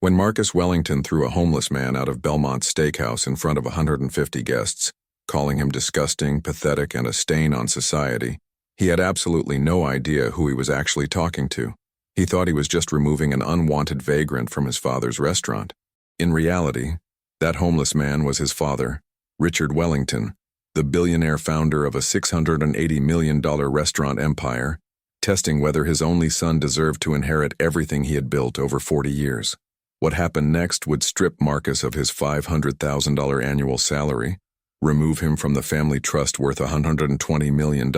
When Marcus Wellington threw a homeless man out of Belmont's steakhouse in front of 150 guests, calling him disgusting, pathetic, and a stain on society, he had absolutely no idea who he was actually talking to. He thought he was just removing an unwanted vagrant from his father's restaurant. In reality, that homeless man was his father, Richard Wellington, the billionaire founder of a $680 million restaurant empire, testing whether his only son deserved to inherit everything he had built over 40 years. What happened next would strip Marcus of his $500,000 annual salary, remove him from the family trust worth $120 million,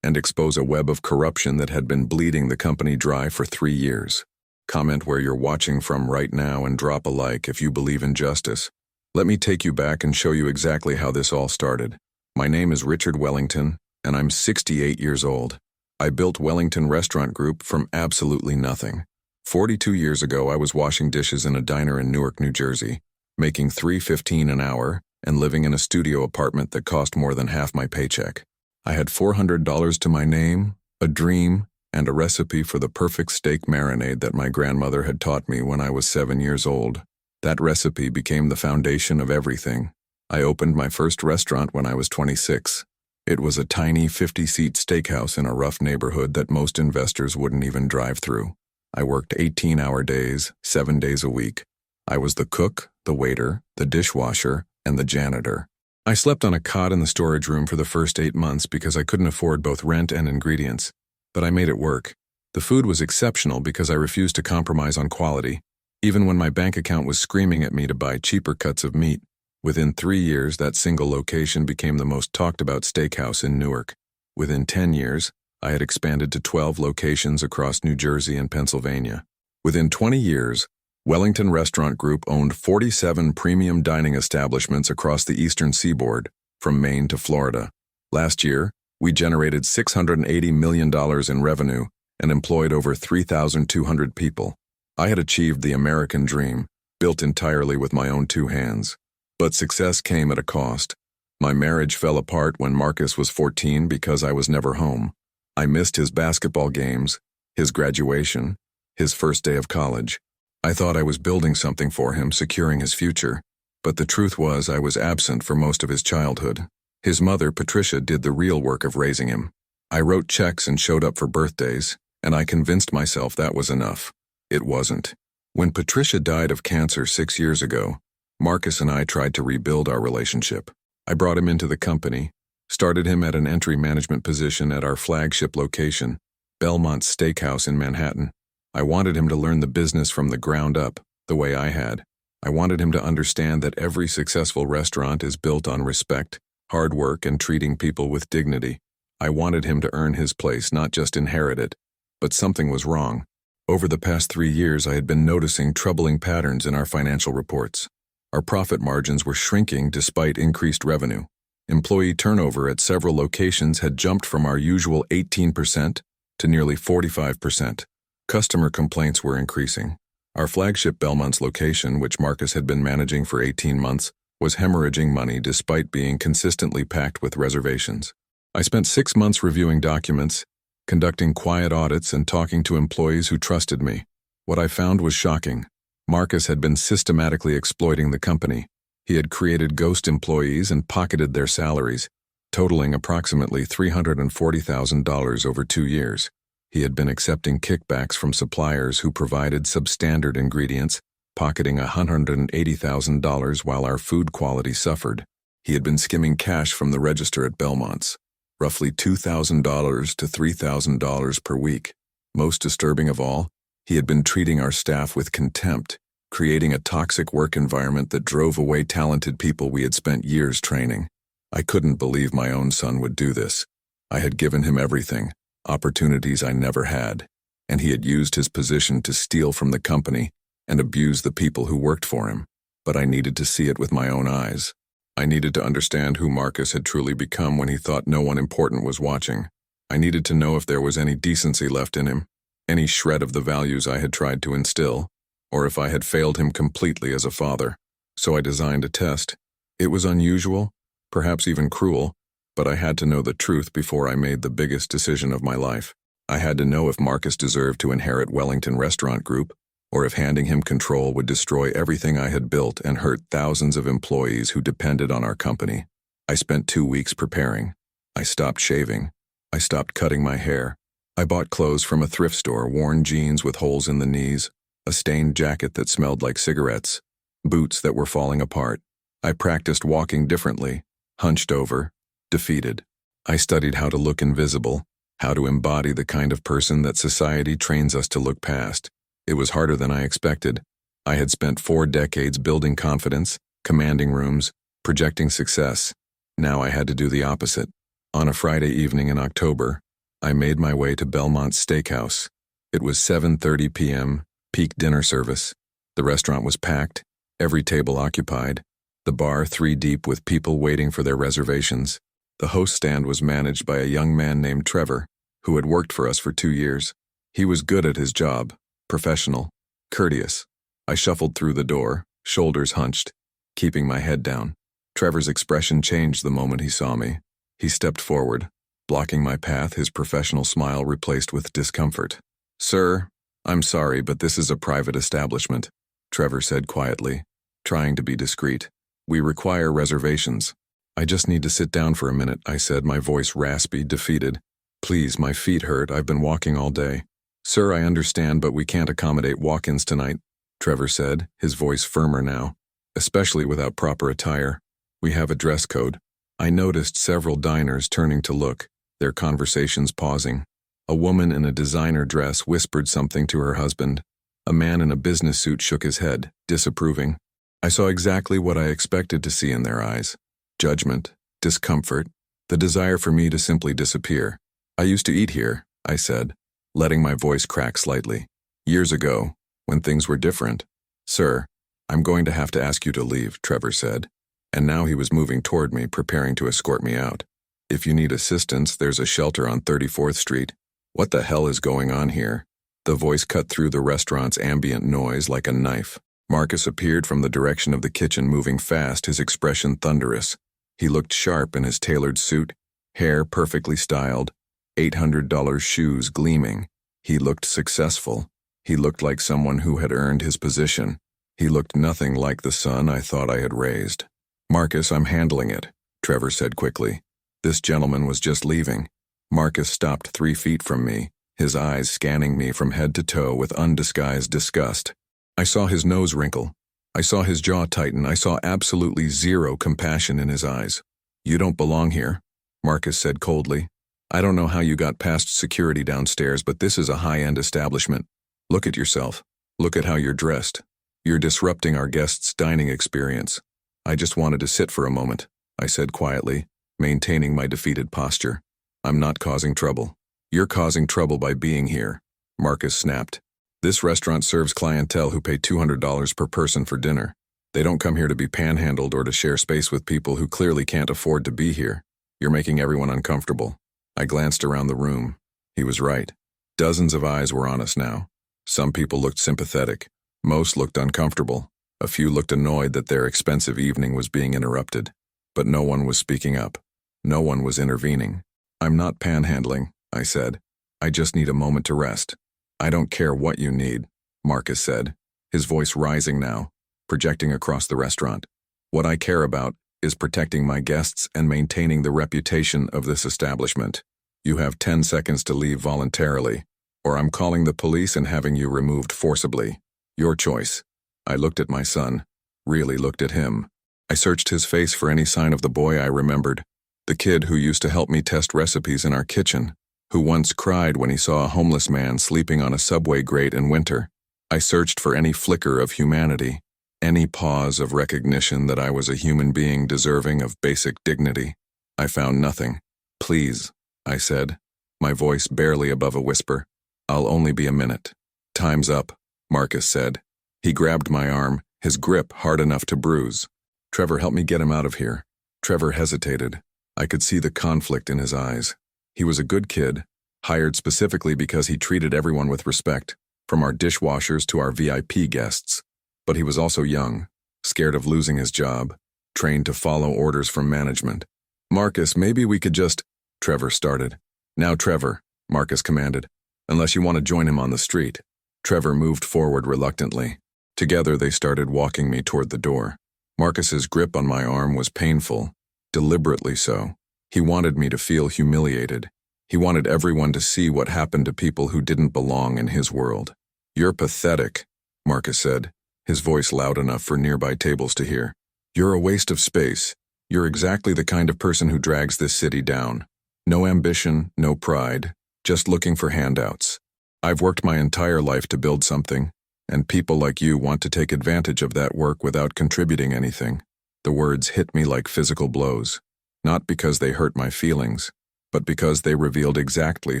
and expose a web of corruption that had been bleeding the company dry for 3 years. Comment where you're watching from right now and drop a like if you believe in justice. Let me take you back and show you exactly how this all started. My name is Richard Wellington, and I'm 68 years old. I built Wellington Restaurant Group from absolutely nothing. 42 years ago, I was washing dishes in a diner in Newark, New Jersey, making $3.15 an hour and living in a studio apartment that cost more than half my paycheck. I had $400 to my name, a dream, and a recipe for the perfect steak marinade that my grandmother had taught me when I was 7 years old. That recipe became the foundation of everything. I opened my first restaurant when I was 26. It was a tiny 50-seat steakhouse in a rough neighborhood that most investors wouldn't even drive through. I worked 18-hour days, 7 days a week. I was the cook, the waiter, the dishwasher, and the janitor. I slept on a cot in the storage room for the first 8 months because I couldn't afford both rent and ingredients. But I made it work. The food was exceptional because I refused to compromise on quality, even when my bank account was screaming at me to buy cheaper cuts of meat. Within 3 years, that single location became the most talked-about steakhouse in Newark. Within 10 years, I had expanded to 12 locations across New Jersey and Pennsylvania. Within 20 years, Wellington Restaurant Group owned 47 premium dining establishments across the eastern seaboard, from Maine to Florida. Last year, we generated $680 million in revenue and employed over 3,200 people. I had achieved the American dream, built entirely with my own 2 hands. But success came at a cost. My marriage fell apart when Marcus was 14 because I was never home. I missed his basketball games, his graduation, his first day of college. I thought I was building something for him, securing his future. But the truth was I was absent for most of his childhood. His mother, Patricia, did the real work of raising him. I wrote checks and showed up for birthdays, and I convinced myself that was enough. It wasn't. When Patricia died of cancer 6 years ago, Marcus and I tried to rebuild our relationship. I brought him into the company, started him at an entry management position at our flagship location, Belmont's Steakhouse in Manhattan. I wanted him to learn the business from the ground up, the way I had. I wanted him to understand that every successful restaurant is built on respect, hard work, and treating people with dignity. I wanted him to earn his place, not just inherit it. But something was wrong. Over the past 3 years, I had been noticing troubling patterns in our financial reports. Our profit margins were shrinking despite increased revenue. Employee turnover at several locations had jumped from our usual 18% to nearly 45%. Customer complaints were increasing. Our flagship Belmont's location, which Marcus had been managing for 18 months, was hemorrhaging money despite being consistently packed with reservations. I spent 6 months reviewing documents, conducting quiet audits, and talking to employees who trusted me. What I found was shocking. Marcus had been systematically exploiting the company. He had created ghost employees and pocketed their salaries, totaling approximately $340,000 over 2 years. He had been accepting kickbacks from suppliers who provided substandard ingredients, pocketing $180,000 while our food quality suffered. He had been skimming cash from the register at Belmont's, roughly $2,000 to $3,000 per week. Most disturbing of all, he had been treating our staff with contempt, creating a toxic work environment that drove away talented people we had spent years training. I couldn't believe my own son would do this. I had given him everything, opportunities I never had, and he had used his position to steal from the company and abuse the people who worked for him. But I needed to see it with my own eyes. I needed to understand who Marcus had truly become when he thought no one important was watching. I needed to know if there was any decency left in him, any shred of the values I had tried to instill, or if I had failed him completely as a father. So I designed a test. It was unusual, perhaps even cruel, but I had to know the truth before I made the biggest decision of my life. I had to know if Marcus deserved to inherit Wellington Restaurant Group, or if handing him control would destroy everything I had built and hurt thousands of employees who depended on our company. I spent 2 weeks preparing. I stopped shaving. I stopped cutting my hair. I bought clothes from a thrift store, worn jeans with holes in the knees, a stained jacket that smelled like cigarettes, boots that were falling apart. I practiced walking differently, hunched over, defeated. I studied how to look invisible, how to embody the kind of person that society trains us to look past. It was harder than I expected. I had spent 4 decades building confidence, commanding rooms, projecting success. Now I had to do the opposite. On a Friday evening in October, I made my way to Belmont Steakhouse. It was 7:30 p.m., peak dinner service. The restaurant was packed, every table occupied, the bar 3 deep with people waiting for their reservations. The host stand was managed by a young man named Trevor, who had worked for us for 2 years. He was good at his job, professional, courteous. I shuffled through the door, shoulders hunched, keeping my head down. Trevor's expression changed the moment he saw me. He stepped forward, blocking my path, his professional smile replaced with discomfort. "Sir, I'm sorry, but this is a private establishment," Trevor said quietly, trying to be discreet. "We require reservations." "I just need to sit down for a minute," I said, my voice raspy, defeated. "Please, my feet hurt. I've been walking all day." "Sir, I understand, but we can't accommodate walk-ins tonight," Trevor said, his voice firmer now, "especially without proper attire. We have a dress code." I noticed several diners turning to look, their conversations pausing. A woman in a designer dress whispered something to her husband. A man in a business suit shook his head, disapproving. I saw exactly what I expected to see in their eyes. Judgment, discomfort, the desire for me to simply disappear. "I used to eat here," I said, letting my voice crack slightly. "Years ago, when things were different." "Sir, I'm going to have to ask you to leave," Trevor said. And now he was moving toward me, preparing to escort me out. "If you need assistance, there's a shelter on 34th Street. "What the hell is going on here?" The voice cut through the restaurant's ambient noise like a knife. Marcus appeared from the direction of the kitchen, moving fast, his expression thunderous. He looked sharp in his tailored suit, hair perfectly styled, $800 shoes gleaming. He looked successful. He looked like someone who had earned his position. He looked nothing like the son I thought I had raised. "Marcus, I'm handling it," Trevor said quickly. "This gentleman was just leaving." Marcus stopped 3 feet from me, his eyes scanning me from head to toe with undisguised disgust. I saw his nose wrinkle. I saw his jaw tighten. I saw absolutely zero compassion in his eyes. "You don't belong here," Marcus said coldly. "I don't know how you got past security downstairs, but this is a high-end establishment. Look at yourself. Look at how you're dressed. You're disrupting our guests' dining experience." "I just wanted to sit for a moment," I said quietly, maintaining my defeated posture. "I'm not causing trouble." "You're causing trouble by being here," Marcus snapped. "This restaurant serves clientele who pay $200 per person for dinner. They don't come here to be panhandled or to share space with people who clearly can't afford to be here. You're making everyone uncomfortable." I glanced around the room. He was right. Dozens of eyes were on us now. Some people looked sympathetic. Most looked uncomfortable. A few looked annoyed that their expensive evening was being interrupted. But no one was speaking up. No one was intervening. "I'm not panhandling," I said. "I just need a moment to rest." "I don't care what you need," Marcus said, his voice rising now, projecting across the restaurant. "What I care about is protecting my guests and maintaining the reputation of this establishment. You have 10 seconds to leave voluntarily, or I'm calling the police and having you removed forcibly. Your choice." I looked at my son, really looked at him. I searched his face for any sign of the boy I remembered, the kid who used to help me test recipes in our kitchen, who once cried when he saw a homeless man sleeping on a subway grate in winter. I searched for any flicker of humanity, any pause of recognition that I was a human being deserving of basic dignity. I found nothing. "Please," I said, my voice barely above a whisper. "I'll only be a minute." "Time's up," Marcus said. He grabbed my arm, his grip hard enough to bruise. "Trevor, help me get him out of here." Trevor hesitated. I could see the conflict in his eyes. He was a good kid, hired specifically because he treated everyone with respect, from our dishwashers to our VIP guests. But he was also young, scared of losing his job, trained to follow orders from management. "Marcus, maybe we could just—" Trevor started. "Now, Trevor," Marcus commanded, "unless you want to join him on the street." Trevor moved forward reluctantly. Together they started walking me toward the door. Marcus's grip on my arm was painful, deliberately so. He wanted me to feel humiliated. He wanted everyone to see what happened to people who didn't belong in his world. "You're pathetic," Marcus said, his voice loud enough for nearby tables to hear. "You're a waste of space. You're exactly the kind of person who drags this city down. No ambition, no pride, just looking for handouts. I've worked my entire life to build something, and people like you want to take advantage of that work without contributing anything." The words hit me like physical blows, not because they hurt my feelings, but because they revealed exactly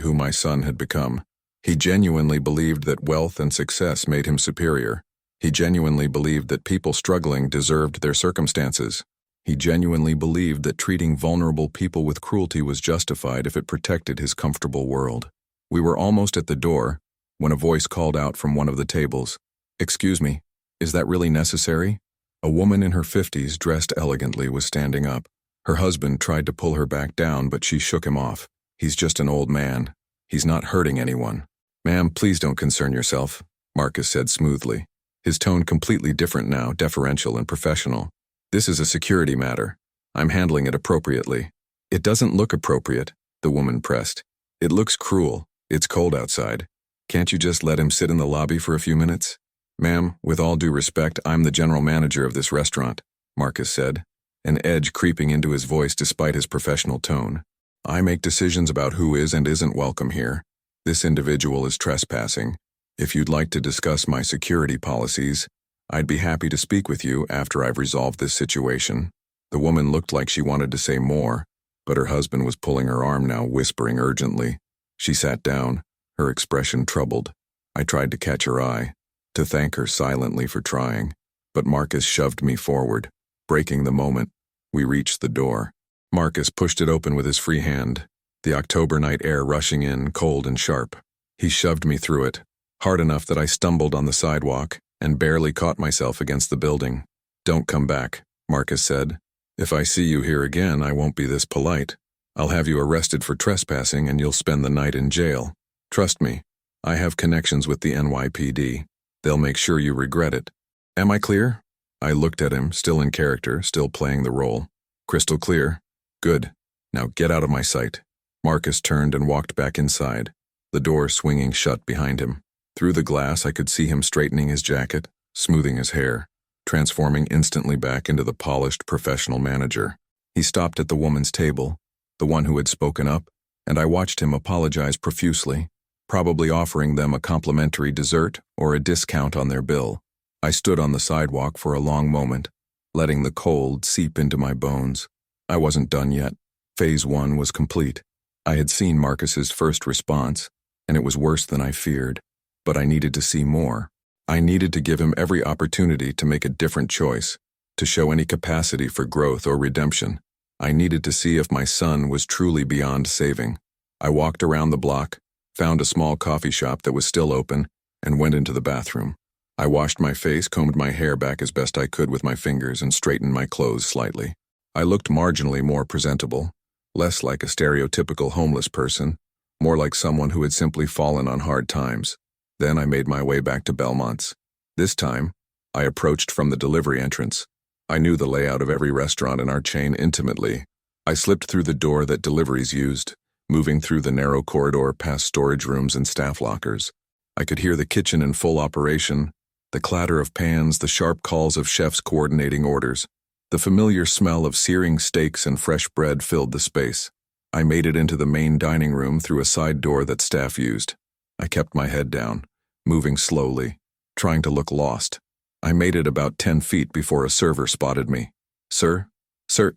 who my son had become. He genuinely believed that wealth and success made him superior. He genuinely believed that people struggling deserved their circumstances. He genuinely believed that treating vulnerable people with cruelty was justified if it protected his comfortable world. We were almost at the door when a voice called out from one of the tables, "Excuse me, is that really necessary?" A woman in her 50s, dressed elegantly, was standing up. Her husband tried to pull her back down, but she shook him off. "He's just an old man. He's not hurting anyone." "Ma'am, please don't concern yourself," Marcus said smoothly, his tone completely different now, deferential and professional. "This is a security matter. I'm handling it appropriately." "It doesn't look appropriate," the woman pressed. "It looks cruel. It's cold outside. Can't you just let him sit in the lobby for a few minutes?" "Ma'am, with all due respect, I'm the general manager of this restaurant," Marcus said, an edge creeping into his voice despite his professional tone. "I make decisions about who is and isn't welcome here. This individual is trespassing. If you'd like to discuss my security policies, I'd be happy to speak with you after I've resolved this situation." The woman looked like she wanted to say more, but her husband was pulling her arm now, whispering urgently. She sat down, her expression troubled. I tried to catch her eye, to thank her silently for trying, but Marcus shoved me forward, breaking the moment. We reached the door. Marcus pushed it open with his free hand, the October night air rushing in, cold and sharp. He shoved me through it, hard enough that I stumbled on the sidewalk and barely caught myself against the building. "Don't come back," Marcus said. "If I see you here again, I won't be this polite. I'll have you arrested for trespassing and you'll spend the night in jail. Trust me, I have connections with the NYPD. They'll make sure you regret it. Am I clear?" I looked at him, still in character, still playing the role. "Crystal clear? Good. Now get out of my sight." Marcus turned and walked back inside, the door swinging shut behind him. Through the glass, I could see him straightening his jacket, smoothing his hair, transforming instantly back into the polished professional manager. He stopped at the woman's table, the one who had spoken up, and I watched him apologize profusely, probably offering them a complimentary dessert or a discount on their bill. I stood on the sidewalk for a long moment, letting the cold seep into my bones. I wasn't done yet. Phase 1 was complete. I had seen Marcus's first response, and it was worse than I feared. But I needed to see more. I needed to give him every opportunity to make a different choice, to show any capacity for growth or redemption. I needed to see if my son was truly beyond saving. I walked around the block, found a small coffee shop that was still open, and went into the bathroom. I washed my face, combed my hair back as best I could with my fingers, and straightened my clothes slightly. I looked marginally more presentable, less like a stereotypical homeless person, more like someone who had simply fallen on hard times. Then I made my way back to Belmont's. This time, I approached from the delivery entrance. I knew the layout of every restaurant in our chain intimately. I slipped through the door that deliveries used, moving through the narrow corridor past storage rooms and staff lockers. I could hear the kitchen in full operation, the clatter of pans, the sharp calls of chefs coordinating orders. The familiar smell of searing steaks and fresh bread filled the space. I made it into the main dining room through a side door that staff used. I kept my head down, moving slowly, trying to look lost. I made it about 10 feet before a server spotted me. Sir,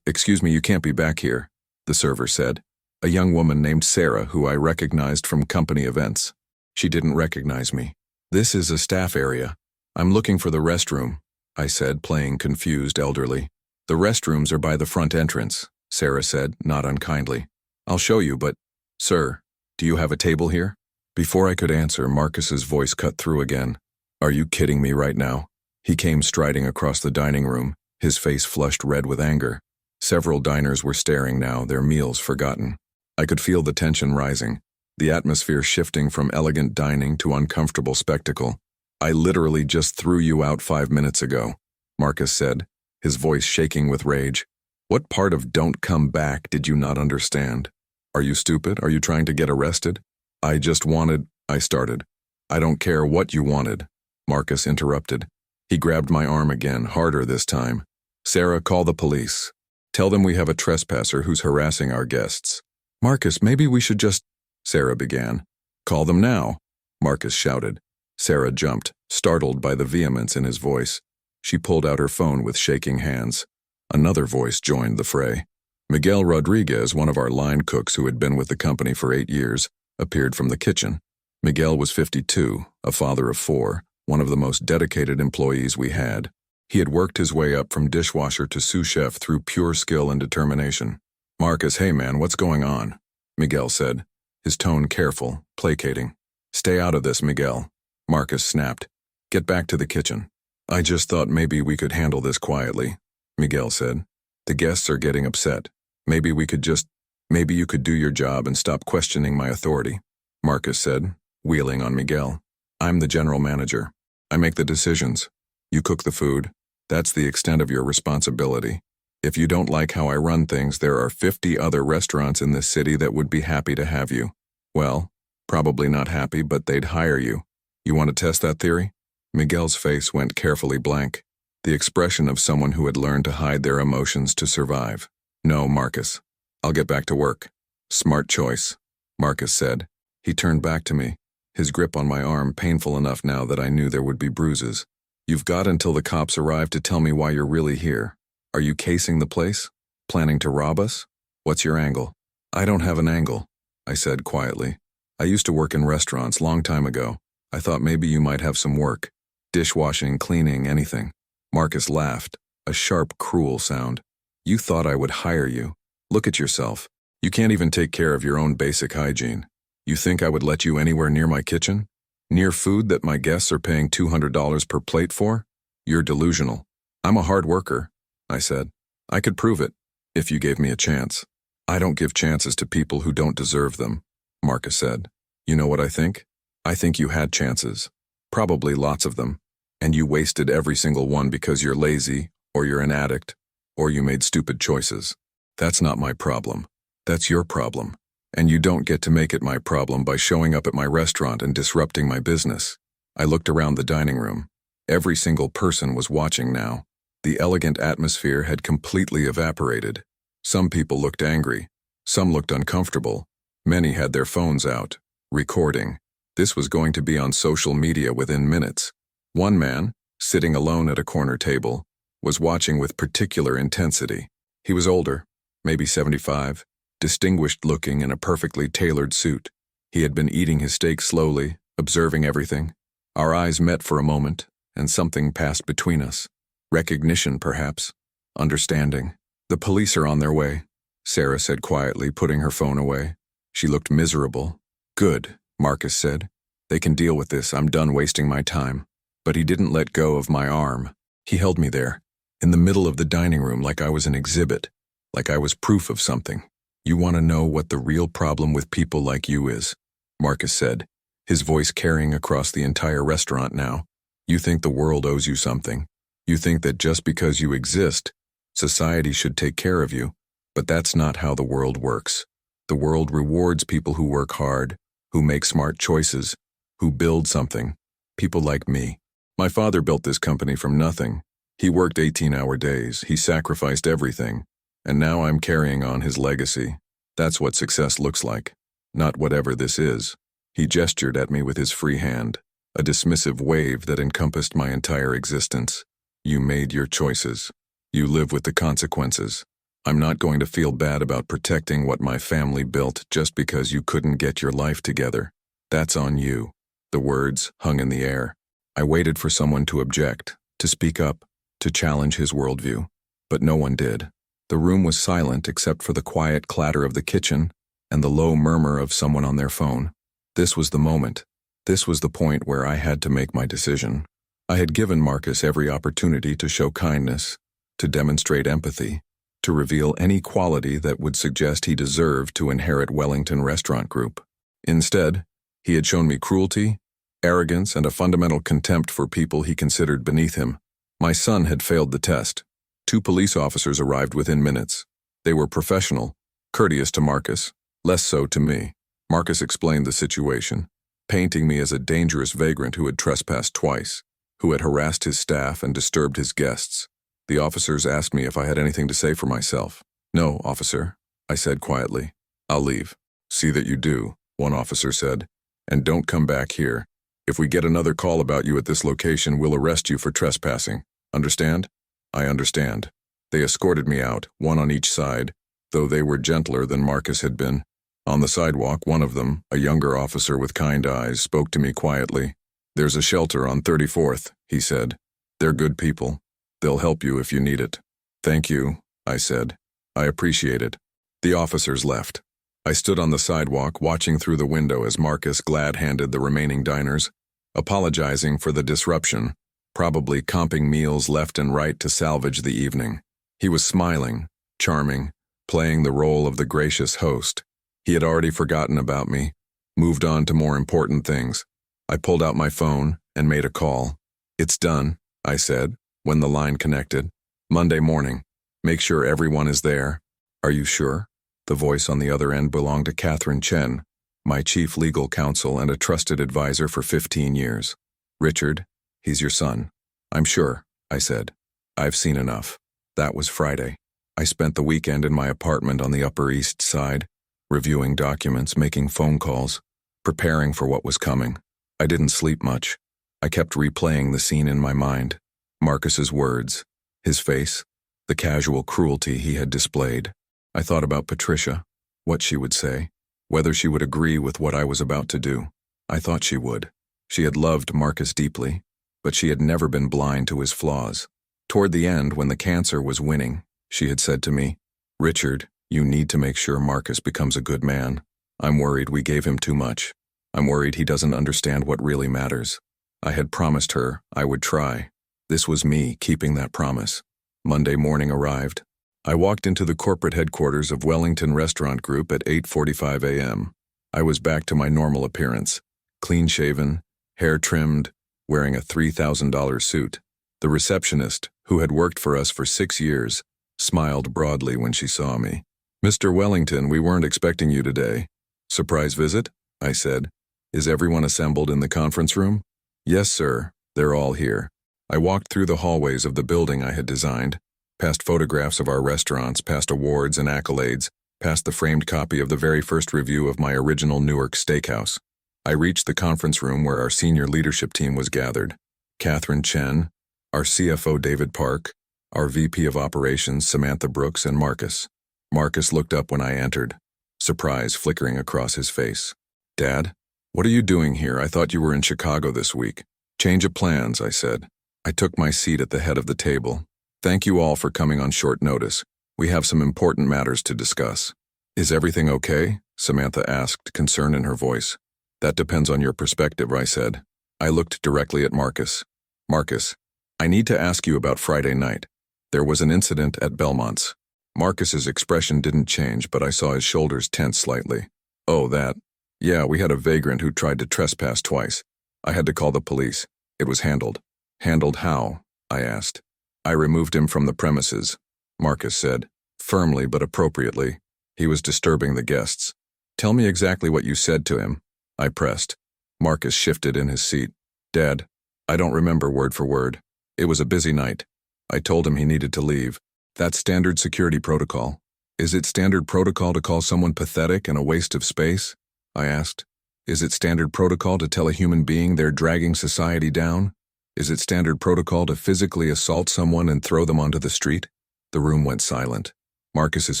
excuse me, you can't be back here," the server said. A young woman named Sarah, who I recognized from company events. She didn't recognize me. "This is a staff area. I'm looking for the restroom," I said, playing confused elderly. "The restrooms are by the front entrance," Sarah said, not unkindly. "I'll show you, but, sir, do you have a table here?" Before I could answer, Marcus's voice cut through again. "Are you kidding me right now?" He came striding across the dining room, his face flushed red with anger. Several diners were staring now, their meals forgotten. I could feel the tension rising. the atmosphere shifting from elegant dining to uncomfortable spectacle. "I literally just threw you out 5 minutes ago," Marcus said, his voice shaking with rage. "What part of 'don't come back' did you not understand? Are you stupid? Are you trying to get arrested?" "I just wanted," I started. "I don't care what you wanted," Marcus interrupted. He grabbed my arm again, harder this time. "Sarah, call the police. Tell them we have a trespasser who's harassing our guests." "Marcus, maybe we should just—" Sarah began. "Call them now," Marcus shouted. Sarah jumped, startled by the vehemence in his voice. She pulled out her phone with shaking hands. Another voice joined the fray. Miguel Rodriguez, one of our line cooks who had been with the company for 8 years, appeared from the kitchen. Miguel was 52, a father of 4, one of the most dedicated employees we had. He had worked his way up from dishwasher to sous chef through pure skill and determination. "Marcus, hey man, what's going on?" Miguel said, his tone careful, placating. "Stay out of this, Miguel," Marcus snapped. "Get back to the kitchen." "I just thought maybe we could handle this quietly," Miguel said. "The guests are getting upset. Maybe you could do your job and stop questioning my authority," Marcus said, wheeling on Miguel. "I'm the general manager. I make the decisions. You cook the food. That's the extent of your responsibility. If you don't like how I run things, there are 50 other restaurants in this city that would be happy to have you. Well, probably not happy, but they'd hire you. You want to test that theory?" Miguel's face went carefully blank, the expression of someone who had learned to hide their emotions to survive. "No, Marcus. I'll get back to work." "Smart choice," Marcus said. He turned back to me, his grip on my arm painful enough now that I knew there would be bruises. "You've got until the cops arrive to tell me why you're really here. Are you casing the place? Planning to rob us? What's your angle?" "I don't have an angle," I said quietly. "I used to work in restaurants long time ago. I thought maybe you might have some work. Dishwashing, cleaning, anything." Marcus laughed, a sharp, cruel sound. "You thought I would hire you. Look at yourself. You can't even take care of your own basic hygiene. You think I would let you anywhere near my kitchen? Near food that my guests are paying $200 per plate for? You're delusional. I'm a hard worker," I said. "I could prove it, if you gave me a chance." "I don't give chances to people who don't deserve them," Marcus said. "You know what I think? I think you had chances. Probably lots of them. And you wasted every single one because you're lazy, or you're an addict, or you made stupid choices. That's not my problem. That's your problem. And you don't get to make it my problem by showing up at my restaurant and disrupting my business." I looked around the dining room. Every single person was watching now. The elegant atmosphere had completely evaporated. Some people looked angry. Some looked uncomfortable. Many had their phones out, recording. This was going to be on social media within minutes. One man, sitting alone at a corner table, was watching with particular intensity. He was older, maybe 75, distinguished looking in a perfectly tailored suit. He had been eating his steak slowly, observing everything. Our eyes met for a moment, and something passed between us. Recognition, perhaps. Understanding. "The police are on their way," Sarah said quietly, putting her phone away. She looked miserable. "Good," Marcus said. "They can deal with this. I'm done wasting my time." But he didn't let go of my arm. He held me there, in the middle of the dining room, like I was an exhibit, like I was proof of something. "You want to know what the real problem with people like you is," Marcus said, his voice carrying across the entire restaurant now. "You think the world owes you something. You think that just because you exist, society should take care of you. But that's not how the world works. The world rewards people who work hard, who make smart choices, who build something. People like me. My father built this company from nothing. He worked 18-hour days. He sacrificed everything. And now I'm carrying on his legacy. That's what success looks like. Not whatever this is." He gestured at me with his free hand, a dismissive wave that encompassed my entire existence. "You made your choices. You live with the consequences. I'm not going to feel bad about protecting what my family built just because you couldn't get your life together. That's on you." The words hung in the air. I waited for someone to object, to speak up, to challenge his worldview. But no one did. The room was silent except for the quiet clatter of the kitchen and the low murmur of someone on their phone. This was the moment. This was the point where I had to make my decision. I had given Marcus every opportunity to show kindness, to demonstrate empathy, to reveal any quality that would suggest he deserved to inherit Wellington Restaurant Group. Instead, he had shown me cruelty, arrogance, and a fundamental contempt for people he considered beneath him. My son had failed the test. 2 police officers arrived within minutes. They were professional, courteous to Marcus, less so to me. Marcus explained the situation, painting me as a dangerous vagrant who had trespassed twice, who had harassed his staff and disturbed his guests. The officers asked me if I had anything to say for myself. "No, officer," I said quietly. "I'll leave." "See that you do," one officer said, "and don't come back here. If we get another call about you at this location, we'll arrest you for trespassing. Understand?" "I understand." They escorted me out, one on each side, though they were gentler than Marcus had been. On the sidewalk, one of them, a younger officer with kind eyes, spoke to me quietly. "There's a shelter on 34th, he said. "They're good people. They'll help you if you need it." "Thank you," I said. "I appreciate it." The officers left. I stood on the sidewalk, watching through the window as Marcus glad-handed the remaining diners, apologizing for the disruption, probably comping meals left and right to salvage the evening. He was smiling, charming, playing the role of the gracious host. He had already forgotten about me, moved on to more important things. I pulled out my phone and made a call. "It's done," I said, when the line connected. "Monday morning. Make sure everyone is there." "Are you sure?" The voice on the other end belonged to Catherine Chen, my chief legal counsel and a trusted advisor for 15 years. "Richard, he's your son." "I'm sure," I said. "I've seen enough." That was Friday. I spent the weekend in my apartment on the Upper East Side, reviewing documents, making phone calls, preparing for what was coming. I didn't sleep much. I kept replaying the scene in my mind. Marcus's words, his face, the casual cruelty he had displayed. I thought about Patricia, what she would say, whether she would agree with what I was about to do. I thought she would. She had loved Marcus deeply, but she had never been blind to his flaws. Toward the end, when the cancer was winning, she had said to me, "Richard, you need to make sure Marcus becomes a good man. I'm worried we gave him too much. I'm worried he doesn't understand what really matters." I had promised her I would try. This was me keeping that promise. Monday morning arrived. I walked into the corporate headquarters of Wellington Restaurant Group at 8:45 a.m. I was back to my normal appearance, clean-shaven, hair trimmed, wearing a $3,000 suit. The receptionist, who had worked for us for 6 years, smiled broadly when she saw me. "Mr. Wellington, we weren't expecting you today." "Surprise visit?" I said. "Is everyone assembled in the conference room?" "Yes, sir. They're all here." I walked through the hallways of the building I had designed, past photographs of our restaurants, past awards and accolades, past the framed copy of the very first review of my original Newark steakhouse. I reached the conference room where our senior leadership team was gathered. Catherine Chen, our CFO David Park, our VP of Operations Samantha Brooks, and Marcus. Marcus looked up when I entered, surprise flickering across his face. "Dad, what are you doing here? I thought you were in Chicago this week." "Change of plans," I said. I took my seat at the head of the table. "Thank you all for coming on short notice. We have some important matters to discuss." "Is everything okay?" Samantha asked, concern in her voice. "That depends on your perspective," I said. I looked directly at Marcus. "Marcus, I need to ask you about Friday night. There was an incident at Belmont's." Marcus's expression didn't change, but I saw his shoulders tense slightly. "Oh, that. Yeah, we had a vagrant who tried to trespass twice. I had to call the police. It was handled." "Handled how?" I asked. "I removed him from the premises," Marcus said, firmly but appropriately. "He was disturbing the guests." "Tell me exactly what you said to him," I pressed. Marcus shifted in his seat. "Dad, I don't remember word for word. It was a busy night. I told him he needed to leave. That's standard security protocol." "Is it standard protocol to call someone pathetic and a waste of space?" I asked. "Is it standard protocol to tell a human being they're dragging society down? Is it standard protocol to physically assault someone and throw them onto the street?" The room went silent. Marcus's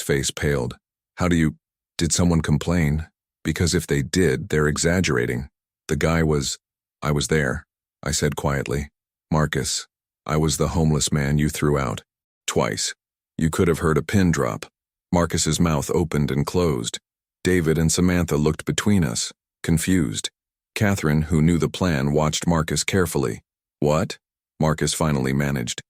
face paled. Did someone complain? Because if they did, they're exaggerating. I was there," I said quietly. "Marcus, I was the homeless man you threw out. Twice. You could have heard a pin drop." Marcus's mouth opened and closed. David and Samantha looked between us, confused. Catherine, who knew the plan, watched Marcus carefully. "What?" Marcus finally managed.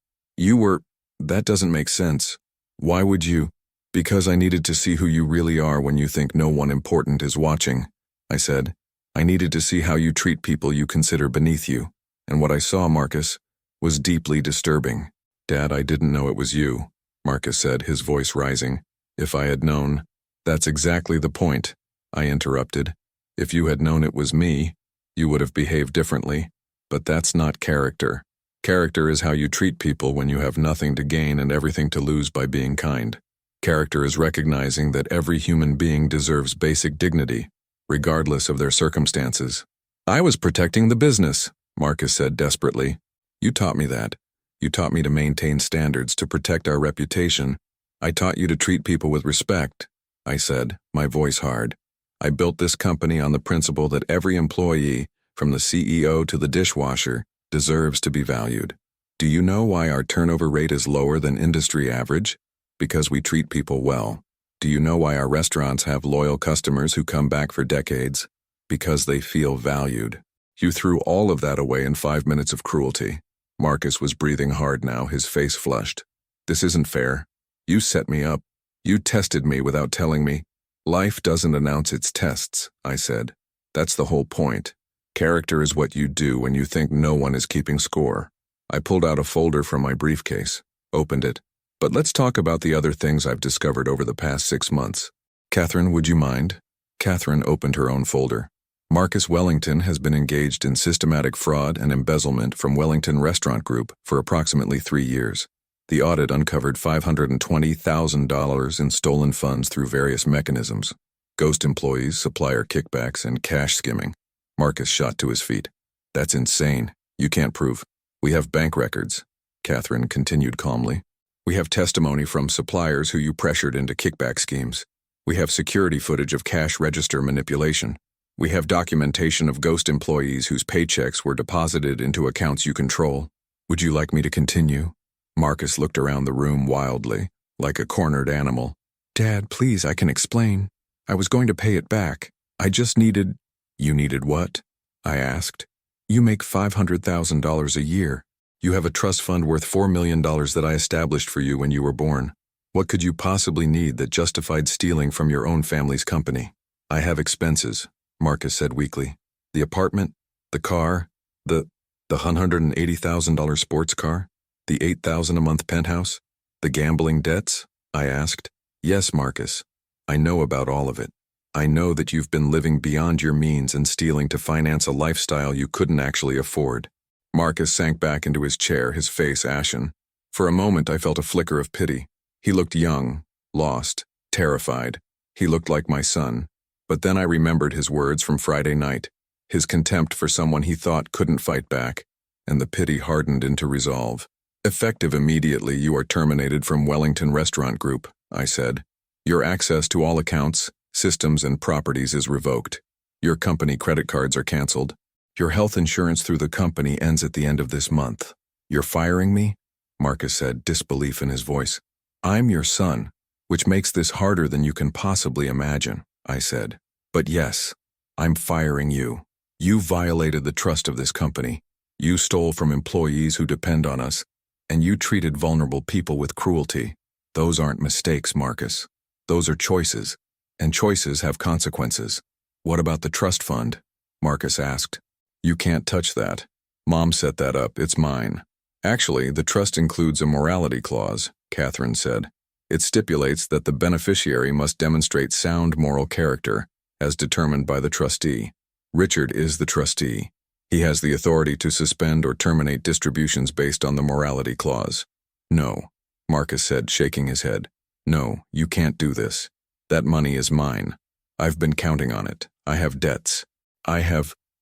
That doesn't make sense. Why would you?" "Because I needed to see who you really are when you think no one important is watching." I said. I needed to see how you treat people you consider beneath you, and what I saw, Marcus, was deeply disturbing. Dad, I didn't know it was you, Marcus said, his voice rising. If I had known. That's exactly the point, I interrupted. If you had known it was me, you would have behaved differently. But that's not character. Character is how you treat people when you have nothing to gain and everything to lose by being kind. Character is recognizing that every human being deserves basic dignity, regardless of their circumstances. I was protecting the business, Marcus said desperately. You taught me that. You taught me to maintain standards to protect our reputation. I taught you to treat people with respect, I said, my voice hard. I built this company on the principle that every employee, from the CEO to the dishwasher, deserves to be valued. Do you know why our turnover rate is lower than industry average? Because we treat people well. Do you know why our restaurants have loyal customers who come back for decades? Because they feel valued. You threw all of that away in 5 minutes of cruelty. Marcus was breathing hard now, his face flushed. This isn't fair. You set me up. You tested me without telling me. Life doesn't announce its tests, I said. That's the whole point. Character is what you do when you think no one is keeping score. I pulled out a folder from my briefcase, opened it. But let's talk about the other things I've discovered over the past 6 months. Catherine, would you mind? Catherine opened her own folder. Marcus Wellington has been engaged in systematic fraud and embezzlement from Wellington Restaurant Group for approximately 3 years. The audit uncovered $520,000 in stolen funds through various mechanisms: ghost employees, supplier kickbacks, and cash skimming. Marcus shot to his feet. That's insane. You can't prove. We have bank records, Catherine continued calmly. We have testimony from suppliers who you pressured into kickback schemes. We have security footage of cash register manipulation. We have documentation of ghost employees whose paychecks were deposited into accounts you control. Would you like me to continue? Marcus looked around the room wildly, like a cornered animal. Dad, please, I can explain. I was going to pay it back. I just needed... You needed what? I asked. You make $500,000 a year. You have a trust fund worth $4 million that I established for you when you were born. What could you possibly need that justified stealing from your own family's company? I have expenses, Marcus said weakly. The apartment, the car, the $180,000 sports car, the $8,000 a month penthouse, the gambling debts? I asked. Yes, Marcus. I know about all of it. I know that you've been living beyond your means and stealing to finance a lifestyle you couldn't actually afford. Marcus sank back into his chair, his face ashen. For a moment I felt a flicker of pity. He looked young, lost, terrified. He looked like my son. But then I remembered his words from Friday night, his contempt for someone he thought couldn't fight back, and the pity hardened into resolve. Effective immediately, you are terminated from Wellington Restaurant Group, I said. Your access to all accounts, systems, and properties is revoked. Your company credit cards are canceled. Your health insurance through the company ends at the end of this month. You're firing me? Marcus said, disbelief in his voice. I'm your son, which makes this harder than you can possibly imagine, I said. But yes, I'm firing you. You violated the trust of this company. You stole from employees who depend on us, and you treated vulnerable people with cruelty. Those aren't mistakes, Marcus. Those are choices, and choices have consequences. What about the trust fund? Marcus asked. You can't touch that. Mom set that up, it's mine. Actually, the trust includes a morality clause, Catherine said. It stipulates that the beneficiary must demonstrate sound moral character, as determined by the trustee. Richard is the trustee. He has the authority to suspend or terminate distributions based on the morality clause. No, Marcus said, shaking his head. No, you can't do this. That money is mine. I've been counting on it. I have debts.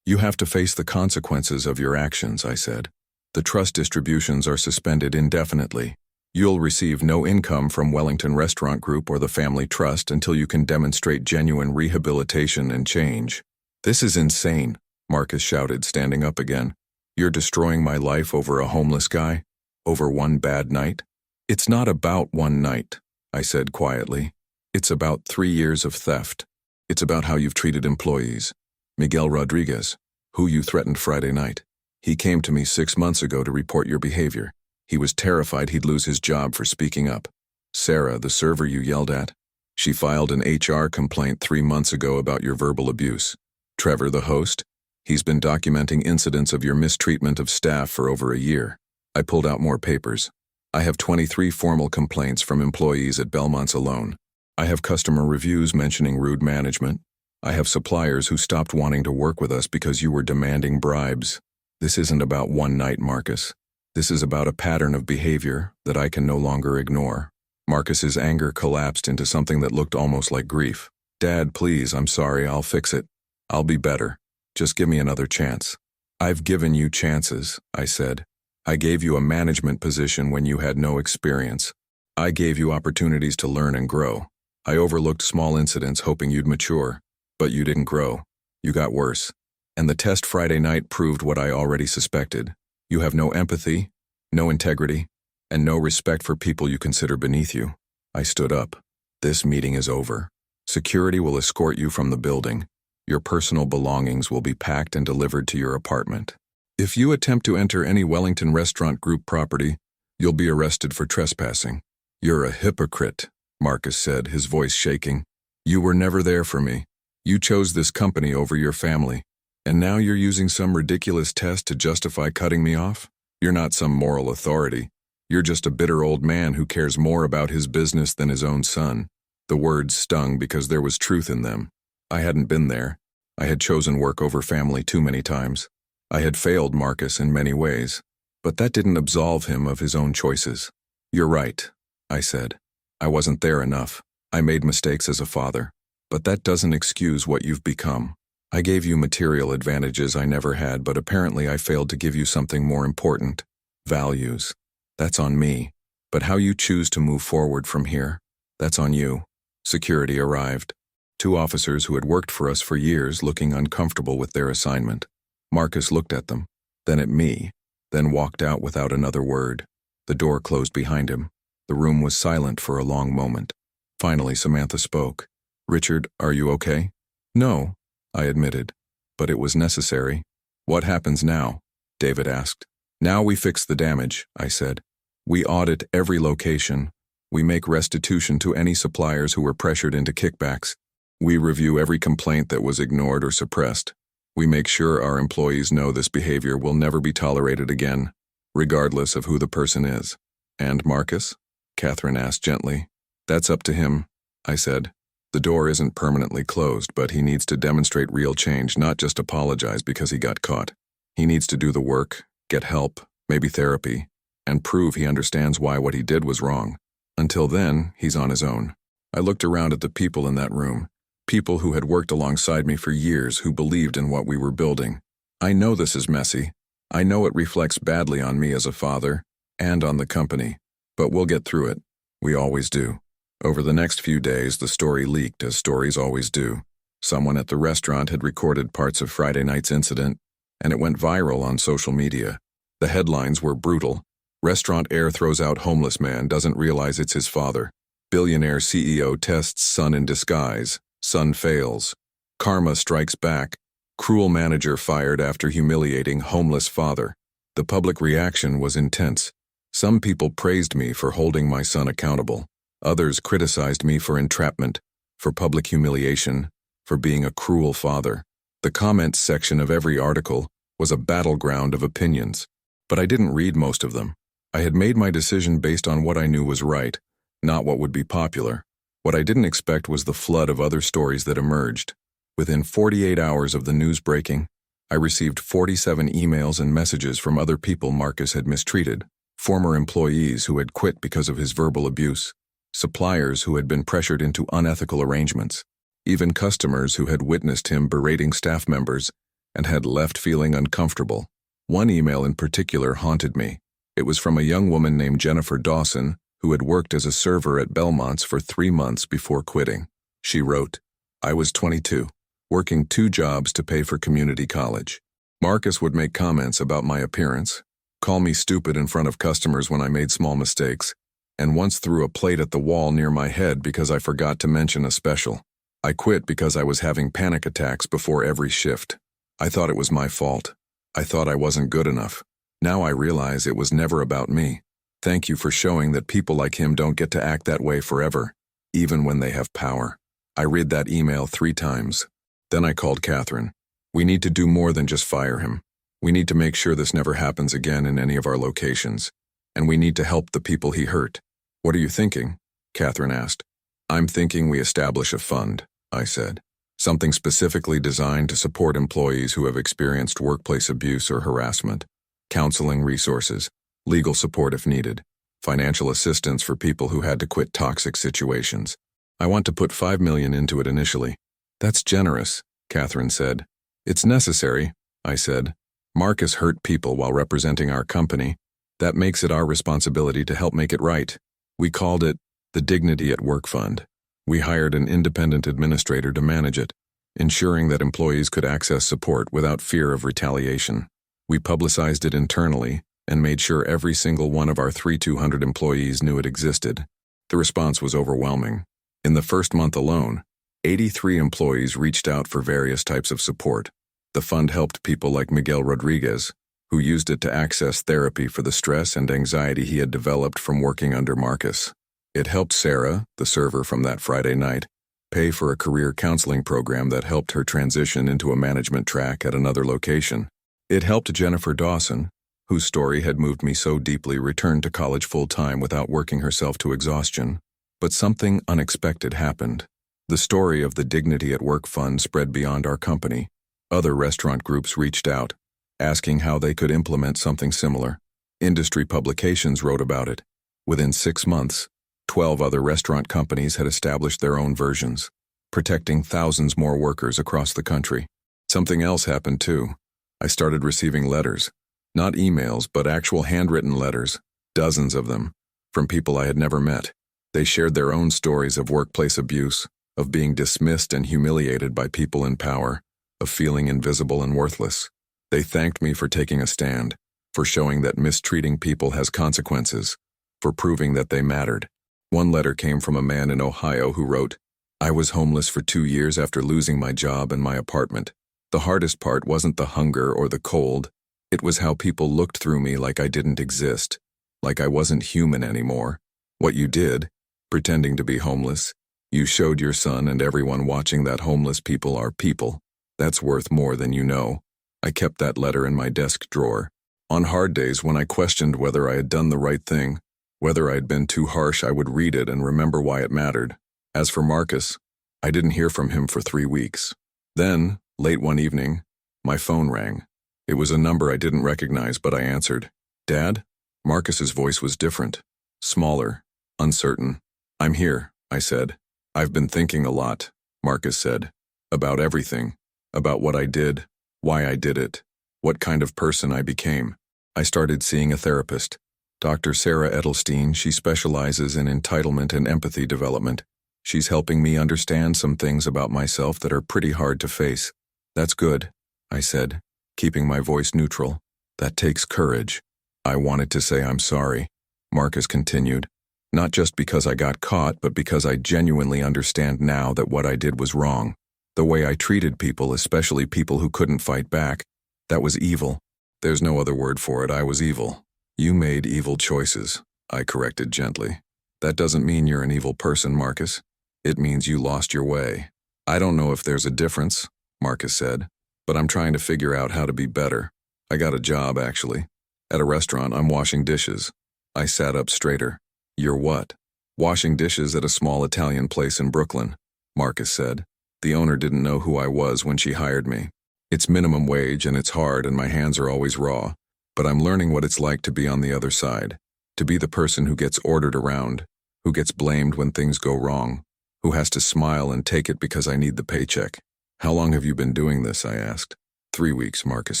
You have to face the consequences of your actions, I said. The trust distributions are suspended indefinitely. You'll receive no income from Wellington Restaurant Group or the family trust until you can demonstrate genuine rehabilitation and change. This is insane, Marcus shouted, standing up again. You're destroying my life over a homeless guy? Over one bad night? It's not about one night, I said quietly. It's about 3 years of theft. It's about how you've treated employees. Miguel Rodriguez, who you threatened Friday night. He came to me 6 months ago to report your behavior. He was terrified he'd lose his job for speaking up. Sarah, the server you yelled at, she filed an HR complaint 3 months ago about your verbal abuse. Trevor, the host. He's been documenting incidents of your mistreatment of staff for over a year. I pulled out more papers. I have 23 formal complaints from employees at Belmont's alone. I have customer reviews mentioning rude management. I have suppliers who stopped wanting to work with us because you were demanding bribes. This isn't about one night, Marcus. This is about a pattern of behavior that I can no longer ignore. Marcus's anger collapsed into something that looked almost like grief. Dad, please, I'm sorry, I'll fix it. I'll be better. Just give me another chance. I've given you chances, I said. I gave you a management position when you had no experience. I gave you opportunities to learn and grow. I overlooked small incidents hoping you'd mature, but you didn't grow. You got worse. And the test Friday night proved what I already suspected. You have no empathy, no integrity, and no respect for people you consider beneath you. I stood up. This meeting is over. Security will escort you from the building. Your personal belongings will be packed and delivered to your apartment. If you attempt to enter any Wellington Restaurant Group property, you'll be arrested for trespassing. You're a hypocrite, Marcus said, his voice shaking. You were never there for me. You chose this company over your family. And now you're using some ridiculous test to justify cutting me off? You're not some moral authority. You're just a bitter old man who cares more about his business than his own son. The words stung because there was truth in them. I hadn't been there. I had chosen work over family too many times. I had failed Marcus in many ways, but that didn't absolve him of his own choices. You're right, I said. I wasn't there enough. I made mistakes as a father, but that doesn't excuse what you've become. I gave you material advantages I never had, but apparently I failed to give you something more important. Values. That's on me. But how you choose to move forward from here, that's on you. Security arrived. 2 officers who had worked for us for years looking uncomfortable with their assignment. Marcus looked at them, then at me, then walked out without another word. The door closed behind him. The room was silent for a long moment. Finally, Samantha spoke. Richard, are you okay? No, I admitted, but it was necessary. What happens now? David asked. Now we fix the damage, I said. We audit every location. We make restitution to any suppliers who were pressured into kickbacks. We review every complaint that was ignored or suppressed. We make sure our employees know this behavior will never be tolerated again, regardless of who the person is. And Marcus? Catherine asked gently. That's up to him, I said. The door isn't permanently closed, but he needs to demonstrate real change, not just apologize because he got caught. He needs to do the work, get help, maybe therapy, and prove he understands why what he did was wrong. Until then, he's on his own. I looked around at the people in that room. People who had worked alongside me for years, who believed in what we were building. I know this is messy. I know it reflects badly on me as a father, and on the company. But we'll get through it. We always do. Over the next few days, the story leaked, as stories always do. Someone at the restaurant had recorded parts of Friday night's incident, and it went viral on social media. The headlines were brutal. Restaurant heir throws out homeless man, doesn't realize it's his father. Billionaire CEO tests son in disguise. Son fails. Karma strikes back. Cruel manager fired after humiliating homeless father. The public reaction was intense. Some people praised me for holding my son accountable. Others criticized me for entrapment, for public humiliation, for being a cruel father. The comments section of every article was a battleground of opinions. But I didn't read most of them. I had made my decision based on what I knew was right, not what would be popular. What I didn't expect was the flood of other stories that emerged. Within 48 hours of the news breaking, I received 47 emails and messages from other people Marcus had mistreated, former employees who had quit because of his verbal abuse, suppliers who had been pressured into unethical arrangements, even customers who had witnessed him berating staff members and had left feeling uncomfortable. One email in particular haunted me. It was from a young woman named Jennifer Dawson, who had worked as a server at Belmont's for 3 months before quitting. She wrote, I was 22, working 2 jobs to pay for community college. Marcus would make comments about my appearance, call me stupid in front of customers when I made small mistakes, and once threw a plate at the wall near my head because I forgot to mention a special. I quit because I was having panic attacks before every shift. I thought it was my fault. I thought I wasn't good enough. Now I realize it was never about me. Thank you for showing that people like him don't get to act that way forever, even when they have power. I read that email 3 times. Then I called Catherine. We need to do more than just fire him. We need to make sure this never happens again in any of our locations. And we need to help the people he hurt. What are you thinking? Catherine asked. I'm thinking we establish a fund, I said. Something specifically designed to support employees who have experienced workplace abuse or harassment. Counseling resources, legal support if needed, financial assistance for people who had to quit toxic situations. I want to put $5 million into it initially. That's generous, Catherine said. It's necessary, I said. Marcus hurt people while representing our company. That makes it our responsibility to help make it right. We called it the Dignity at Work Fund. We hired an independent administrator to manage it, ensuring that employees could access support without fear of retaliation. We publicized it internally and made sure every single one of our 3,200 employees knew it existed. The response was overwhelming. In the first month alone, 83 employees reached out for various types of support. The fund helped people like Miguel Rodriguez, who used it to access therapy for the stress and anxiety he had developed from working under Marcus. It helped Sarah, the server from that Friday night, pay for a career counseling program that helped her transition into a management track at another location. It helped Jennifer Dawson, whose story had moved me so deeply, return to college full-time without working herself to exhaustion. But something unexpected happened. The story of the Dignity at Work Fund spread beyond our company. Other restaurant groups reached out, asking how they could implement something similar. Industry publications wrote about it. Within 6 months, 12 other restaurant companies had established their own versions, protecting thousands more workers across the country. Something else happened too. I started receiving letters. Not emails, but actual handwritten letters, dozens of them, from people I had never met. They shared their own stories of workplace abuse, of being dismissed and humiliated by people in power, of feeling invisible and worthless. They thanked me for taking a stand, for showing that mistreating people has consequences, for proving that they mattered. One letter came from a man in Ohio who wrote, I was homeless for 2 years after losing my job and my apartment. The hardest part wasn't the hunger or the cold. It was how people looked through me like I didn't exist, like I wasn't human anymore. What you did, pretending to be homeless, you showed your son and everyone watching that homeless people are people. That's worth more than you know. I kept that letter in my desk drawer. On hard days when I questioned whether I had done the right thing, whether I had been too harsh, I would read it and remember why it mattered. As for Marcus, I didn't hear from him for 3 weeks. Then, late one evening, my phone rang. It was a number I didn't recognize, but I answered. Dad? Marcus's voice was different, smaller, uncertain. I'm here, I said. I've been thinking a lot, Marcus said. About everything. About what I did, why I did it, what kind of person I became. I started seeing a therapist. Dr. Sarah Edelstein. She specializes in entitlement and empathy development. She's helping me understand some things about myself that are pretty hard to face. That's good, I said, keeping my voice neutral. That takes courage. I wanted to say I'm sorry, Marcus continued. Not just because I got caught, but because I genuinely understand now that what I did was wrong. The way I treated people, especially people who couldn't fight back, that was evil. There's no other word for it. I was evil. You made evil choices, I corrected gently. That doesn't mean you're an evil person, Marcus. It means you lost your way. I don't know if there's a difference, Marcus said, but I'm trying to figure out how to be better. I got a job, actually. At a restaurant, I'm washing dishes. I sat up straighter. You're what? Washing dishes at a small Italian place in Brooklyn, Marcus said. The owner didn't know who I was when she hired me. It's minimum wage and it's hard and my hands are always raw, but I'm learning what it's like to be on the other side, to be the person who gets ordered around, who gets blamed when things go wrong, who has to smile and take it because I need the paycheck. How long have you been doing this? I asked. 3 weeks, Marcus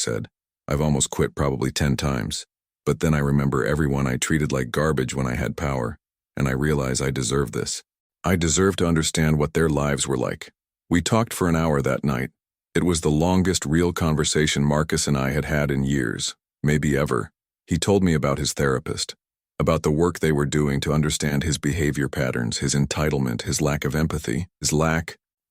said. I've almost quit probably 10 times. But then I remember everyone I treated like garbage when I had power, and I realize I deserve this. I deserve to understand what their lives were like. We talked for an hour that night. It was the longest real conversation Marcus and I had had in years, maybe ever. He told me about his therapist, about the work they were doing to understand his behavior patterns, his entitlement, his lack of empathy,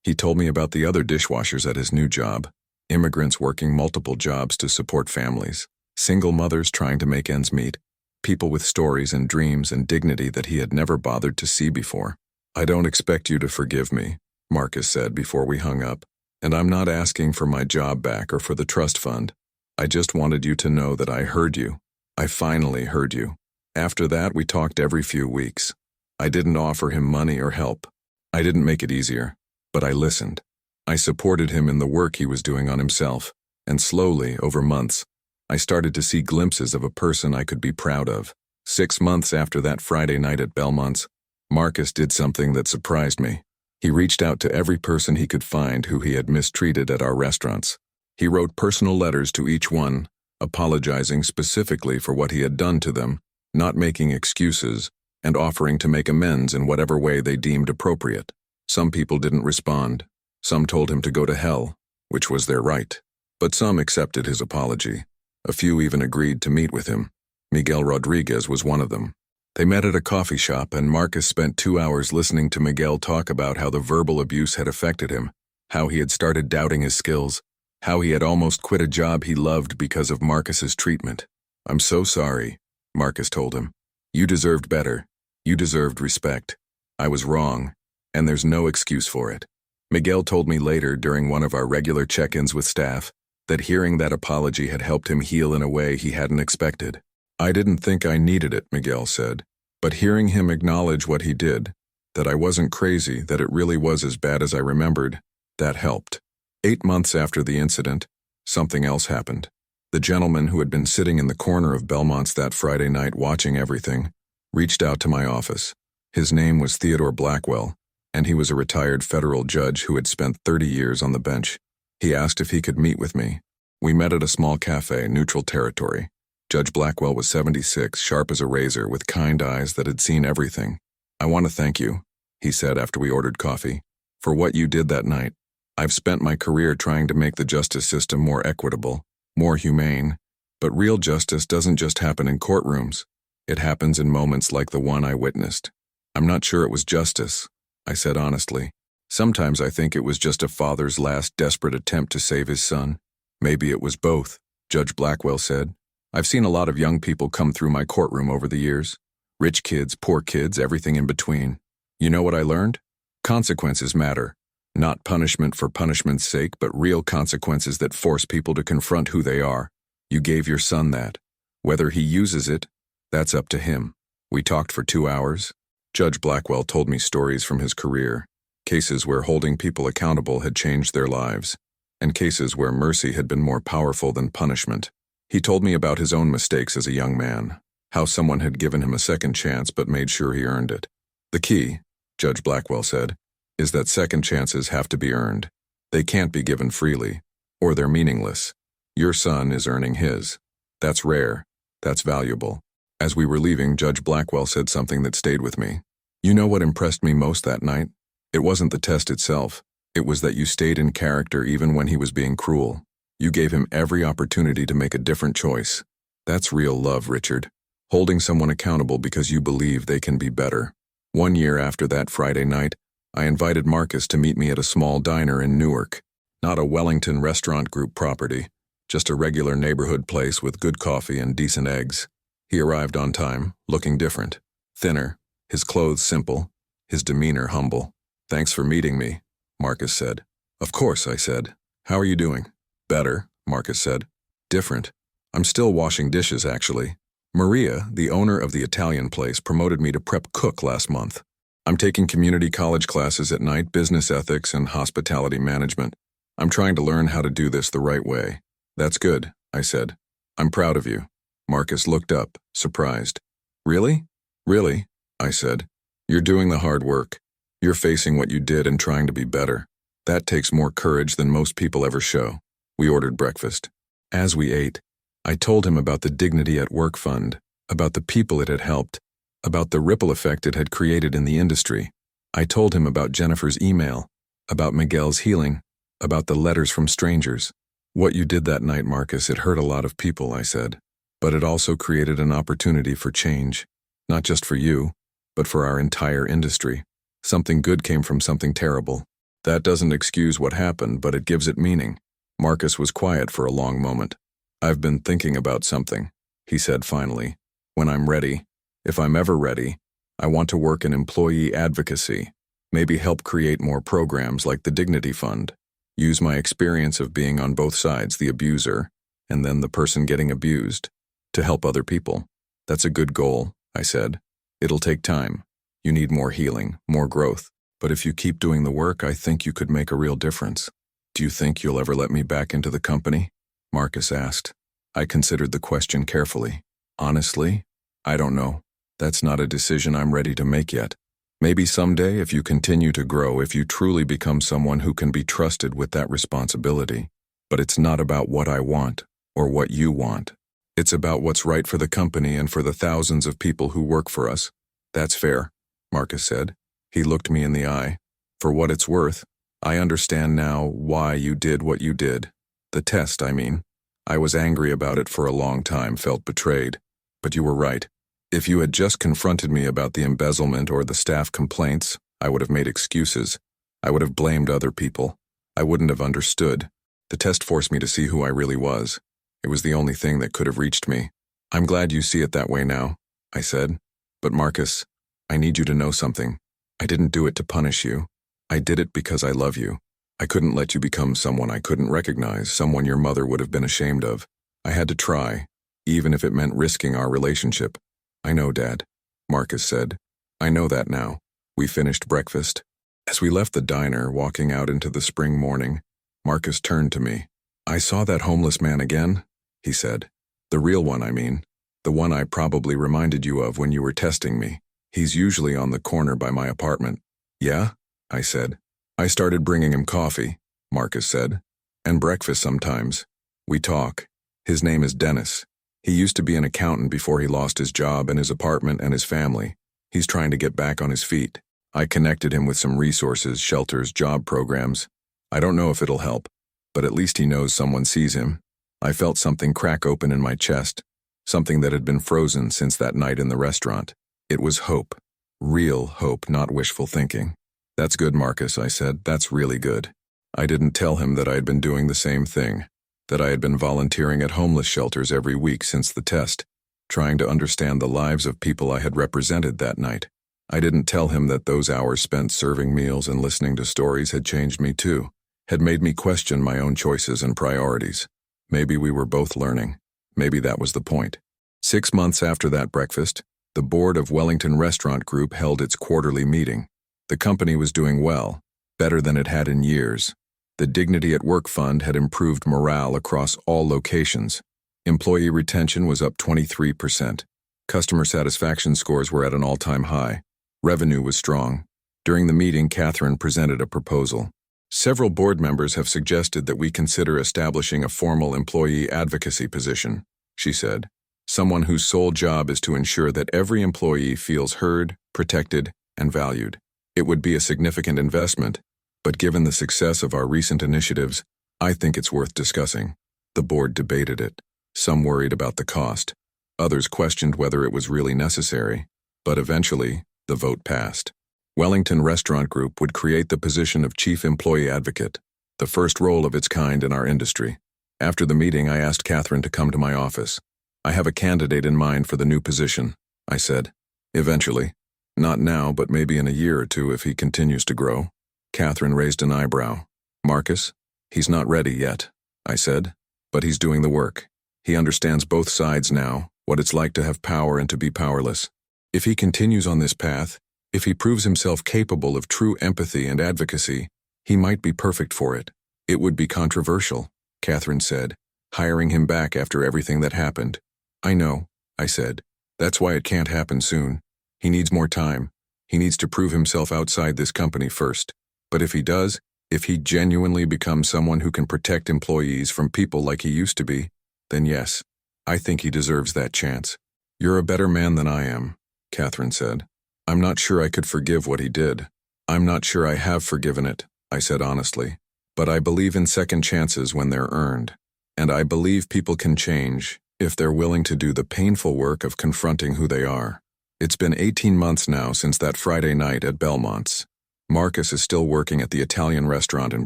He told me about the other dishwashers at his new job, immigrants working multiple jobs to support families, single mothers trying to make ends meet, people with stories and dreams and dignity that he had never bothered to see before. I don't expect you to forgive me, Marcus said before we hung up. And I'm not asking for my job back or for the trust fund. I just wanted you to know that I heard you. I finally heard you. After that, we talked every few weeks. I didn't offer him money or help. I didn't make it easier, but I listened. I supported him in the work he was doing on himself, and slowly, over months, I started to see glimpses of a person I could be proud of. 6 months after that Friday night at Belmont's, Marcus did something that surprised me. He reached out to every person he could find who he had mistreated at our restaurants. He wrote personal letters to each one, apologizing specifically for what he had done to them, not making excuses, and offering to make amends in whatever way they deemed appropriate. Some people didn't respond. Some told him to go to hell, which was their right. But some accepted his apology. A few even agreed to meet with him. Miguel Rodriguez was one of them. They met at a coffee shop, and Marcus spent 2 hours listening to Miguel talk about how the verbal abuse had affected him, how he had started doubting his skills, how he had almost quit a job he loved because of Marcus's treatment. "I'm so sorry," Marcus told him. "You deserved better. You deserved respect. I was wrong, and there's no excuse for it." Miguel told me later, during one of our regular check-ins with staff, that hearing that apology had helped him heal in a way he hadn't expected. "I didn't think I needed it," Miguel said, "but hearing him acknowledge what he did, that I wasn't crazy, that it really was as bad as I remembered, that helped." 8 months after the incident, something else happened. The gentleman who had been sitting in the corner of Belmont's that Friday night watching everything reached out to my office. His name was Theodore Blackwell, and he was a retired federal judge who had spent 30 years on the bench. He asked if he could meet with me. We met at a small cafe, neutral territory. Judge Blackwell was 76, sharp as a razor, with kind eyes that had seen everything. "I want to thank you," he said after we ordered coffee, "for what you did that night. I've spent my career trying to make the justice system more equitable, more humane, but real justice doesn't just happen in courtrooms. It happens in moments like the one I witnessed. I'm not sure it was justice," I said honestly. "Sometimes I think it was just a father's last desperate attempt to save his son. Maybe it was both," Judge Blackwell said. "I've seen a lot of young people come through my courtroom over the years. Rich kids, poor kids, everything in between. You know what I learned? Consequences matter. Not punishment for punishment's sake, but real consequences that force people to confront who they are. You gave your son that. Whether he uses it, that's up to him." We talked for 2 hours. Judge Blackwell told me stories from his career, cases where holding people accountable had changed their lives, and cases where mercy had been more powerful than punishment. He told me about his own mistakes as a young man, how someone had given him a second chance but made sure he earned it. "The key," Judge Blackwell said, "is that second chances have to be earned. They can't be given freely, or they're meaningless. Your son is earning his. That's rare. That's valuable." As we were leaving, Judge Blackwell said something that stayed with me. "You know what impressed me most that night? It wasn't the test itself. It was that you stayed in character even when he was being cruel. You gave him every opportunity to make a different choice. That's real love, Richard. Holding someone accountable because you believe they can be better." 1 year after that Friday night, I invited Marcus to meet me at a small diner in Newark. Not a Wellington Restaurant Group property, just a regular neighborhood place with good coffee and decent eggs. He arrived on time, looking different. Thinner, his clothes simple, his demeanor humble. "Thanks for meeting me," Marcus said. "Of course," I said. "How are you doing?" "Better," Marcus said. "Different. I'm still washing dishes, actually. Maria, the owner of the Italian place, promoted me to prep cook last month. I'm taking community college classes at night, business ethics and hospitality management. I'm trying to learn how to do this the right way." "That's good," I said. "I'm proud of you." Marcus looked up, surprised. "Really?" "Really," I said. "You're doing the hard work. You're facing what you did and trying to be better. That takes more courage than most people ever show." We ordered breakfast. As we ate, I told him about the Dignity at Work Fund, about the people it had helped, about the ripple effect it had created in the industry. I told him about Jennifer's email, about Miguel's healing, about the letters from strangers. "What you did that night, Marcus, it hurt a lot of people," I said. "But it also created an opportunity for change, not just for you, but for our entire industry. Something good came from something terrible. That doesn't excuse what happened, but it gives it meaning." Marcus was quiet for a long moment. "I've been thinking about something," he said finally. "When I'm ready, if I'm ever ready, I want to work in employee advocacy, maybe help create more programs like the Dignity Fund. Use my experience of being on both sides, the abuser, and then the person getting abused, to help other people. That's a good goal, I said. It'll take time. You need more healing, more growth. But if you keep doing the work, I think you could make a real difference. Do you think you'll ever let me back into the company? Marcus asked. I considered the question carefully. Honestly, I don't know. That's not a decision I'm ready to make yet. Maybe someday, if you continue to grow, if you truly become someone who can be trusted with that responsibility. But it's not about what I want or what you want. It's about what's right for the company and for the thousands of people who work for us. That's fair, Marcus said. He looked me in the eye. For what it's worth, I understand now why you did what you did. The test, I mean. I was angry about it for a long time, felt betrayed. But you were right. If you had just confronted me about the embezzlement or the staff complaints, I would have made excuses. I would have blamed other people. I wouldn't have understood. The test forced me to see who I really was. It was the only thing that could have reached me. I'm glad you see it that way now, I said. But Marcus, I need you to know something. I didn't do it to punish you. I did it because I love you. I couldn't let you become someone I couldn't recognize, someone your mother would have been ashamed of. I had to try, even if it meant risking our relationship. I know, Dad, Marcus said. I know that now. We finished breakfast. As we left the diner, walking out into the spring morning, Marcus turned to me. I saw that homeless man again, he said. The real one, I mean. The one I probably reminded you of when you were testing me. He's usually on the corner by my apartment. Yeah? I said. I started bringing him coffee, Marcus said. And breakfast sometimes. We talk. His name is Dennis. He used to be an accountant before he lost his job and his apartment and his family. He's trying to get back on his feet. I connected him with some resources, shelters, job programs. I don't know if it'll help, but at least he knows someone sees him. I felt something crack open in my chest, something that had been frozen since that night in the restaurant. It was hope. Real hope, not wishful thinking. That's good, Marcus, I said. That's really good. I didn't tell him that I had been doing the same thing, that I had been volunteering at homeless shelters every week since the test, trying to understand the lives of people I had represented that night. I didn't tell him that those hours spent serving meals and listening to stories had changed me too, had made me question my own choices and priorities. Maybe we were both learning. Maybe that was the point. 6 months after that breakfast, the board of Wellington Restaurant Group held its quarterly meeting. The company was doing well, better than it had in years. The Dignity at Work Fund had improved morale across all locations. Employee retention was up 23%. Customer satisfaction scores were at an all-time high. Revenue was strong. During the meeting, Catherine presented a proposal. Several board members have suggested that we consider establishing a formal employee advocacy position, she said. Someone whose sole job is to ensure that every employee feels heard, protected, and valued. It would be a significant investment, but given the success of our recent initiatives, I think it's worth discussing. The board debated it. Some worried about the cost. Others questioned whether it was really necessary. But eventually, the vote passed. Wellington Restaurant Group would create the position of Chief Employee Advocate, the first role of its kind in our industry. After the meeting, I asked Catherine to come to my office. I have a candidate in mind for the new position, I said. Eventually. Not now, but maybe in a year or two if he continues to grow. Catherine raised an eyebrow. Marcus? He's not ready yet, I said. But he's doing the work. He understands both sides now, what it's like to have power and to be powerless. If he continues on this path, if he proves himself capable of true empathy and advocacy, he might be perfect for it. It would be controversial, Catherine said, hiring him back after everything that happened. I know, I said. That's why it can't happen soon. He needs more time. He needs to prove himself outside this company first. But if he does, if he genuinely becomes someone who can protect employees from people like he used to be, then yes, I think he deserves that chance. You're a better man than I am, Catherine said. I'm not sure I could forgive what he did. I'm not sure I have forgiven it, I said honestly. But I believe in second chances when they're earned. And I believe people can change if they're willing to do the painful work of confronting who they are. It's been 18 months now since that Friday night at Belmont's. Marcus is still working at the Italian restaurant in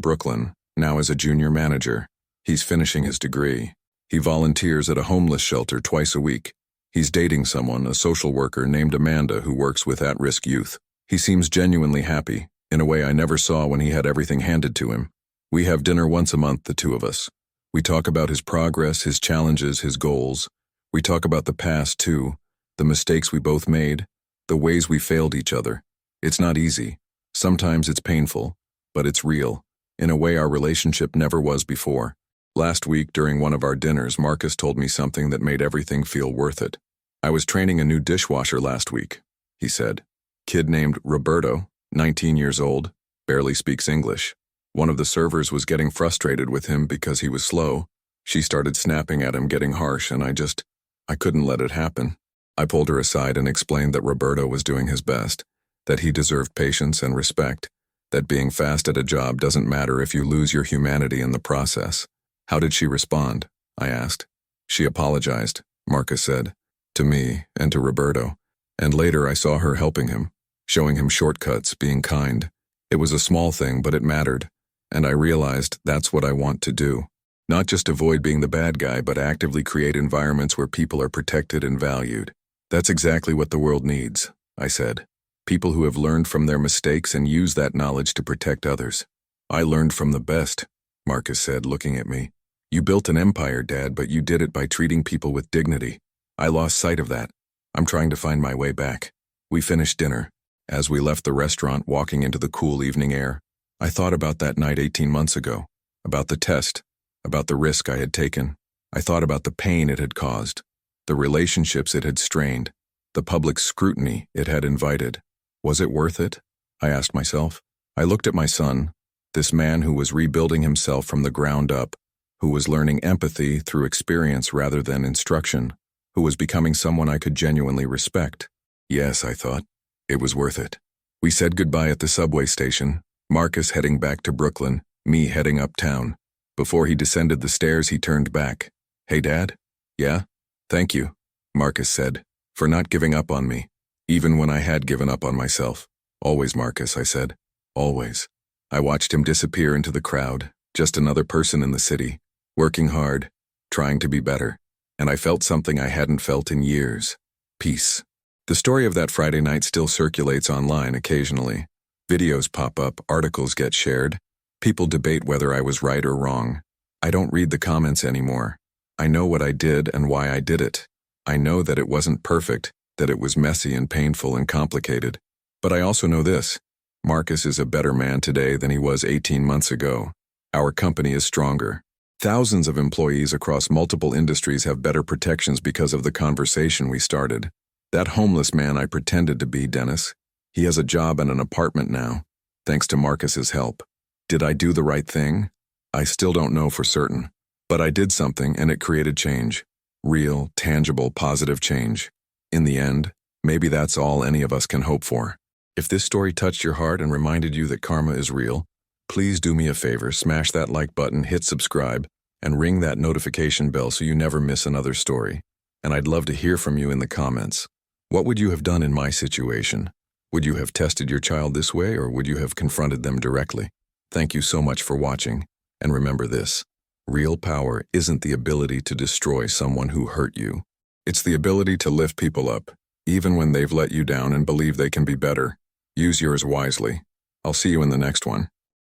Brooklyn, now as a junior manager. He's finishing his degree. He volunteers at a homeless shelter twice a week. He's dating someone, a social worker named Amanda who works with at-risk youth. He seems genuinely happy, in a way I never saw when he had everything handed to him. We have dinner once a month, the two of us. We talk about his progress, his challenges, his goals. We talk about the past, too, the mistakes we both made, the ways we failed each other. It's not easy. Sometimes it's painful, but it's real, in a way our relationship never was before. Last week, during one of our dinners, Marcus told me something that made everything feel worth it. I was training a new dishwasher last week, he said. Kid named Roberto, 19 years old, barely speaks English. One of the servers was getting frustrated with him because he was slow. She started snapping at him, getting harsh, and I couldn't let it happen. I pulled her aside and explained that Roberto was doing his best, that he deserved patience and respect, that being fast at a job doesn't matter if you lose your humanity in the process. How did she respond? I asked. She apologized, Marcus said, to me and to Roberto. And later I saw her helping him, showing him shortcuts, being kind. It was a small thing, but it mattered. And I realized that's what I want to do. Not just avoid being the bad guy, but actively create environments where people are protected and valued. That's exactly what the world needs, I said. People who have learned from their mistakes and use that knowledge to protect others. I learned from the best, Marcus said, looking at me. You built an empire, Dad, but you did it by treating people with dignity. I lost sight of that. I'm trying to find my way back. We finished dinner. As we left the restaurant, walking into the cool evening air, I thought about that night 18 months ago, about the test, about the risk I had taken. I thought about the pain it had caused, the relationships it had strained, the public scrutiny it had invited. Was it worth it? I asked myself. I looked at my son, this man who was rebuilding himself from the ground up, who was learning empathy through experience rather than instruction, who was becoming someone I could genuinely respect. Yes, I thought, it was worth it. We said goodbye at the subway station, Marcus heading back to Brooklyn, me heading uptown. Before he descended the stairs, he turned back. Hey, Dad? Yeah? Thank you, Marcus said, for not giving up on me, even when I had given up on myself. Always, Marcus, I said. Always. I watched him disappear into the crowd, just another person in the city, working hard, trying to be better. And I felt something I hadn't felt in years. Peace. The story of that Friday night still circulates online occasionally. Videos pop up, articles get shared. People debate whether I was right or wrong. I don't read the comments anymore. I know what I did and why I did it. I know that it wasn't perfect, that it was messy and painful and complicated. But I also know this. Marcus is a better man today than he was 18 months ago. Our company is stronger. Thousands of employees across multiple industries have better protections because of the conversation we started. That homeless man I pretended to be, Dennis, he has a job and an apartment now, thanks to Marcus's help. Did I do the right thing? I still don't know for certain. But I did something and it created change. Real, tangible, positive change. In the end, maybe that's all any of us can hope for. If this story touched your heart and reminded you that karma is real, please do me a favor, smash that like button, hit subscribe, and ring that notification bell so you never miss another story. And I'd love to hear from you in the comments. What would you have done in my situation? Would you have tested your child this way, or would you have confronted them directly? Thank you so much for watching, and remember this. Real power isn't the ability to destroy someone who hurt you. It's the ability to lift people up, even when they've let you down and believe they can be better. Use yours wisely. I'll see you in the next one.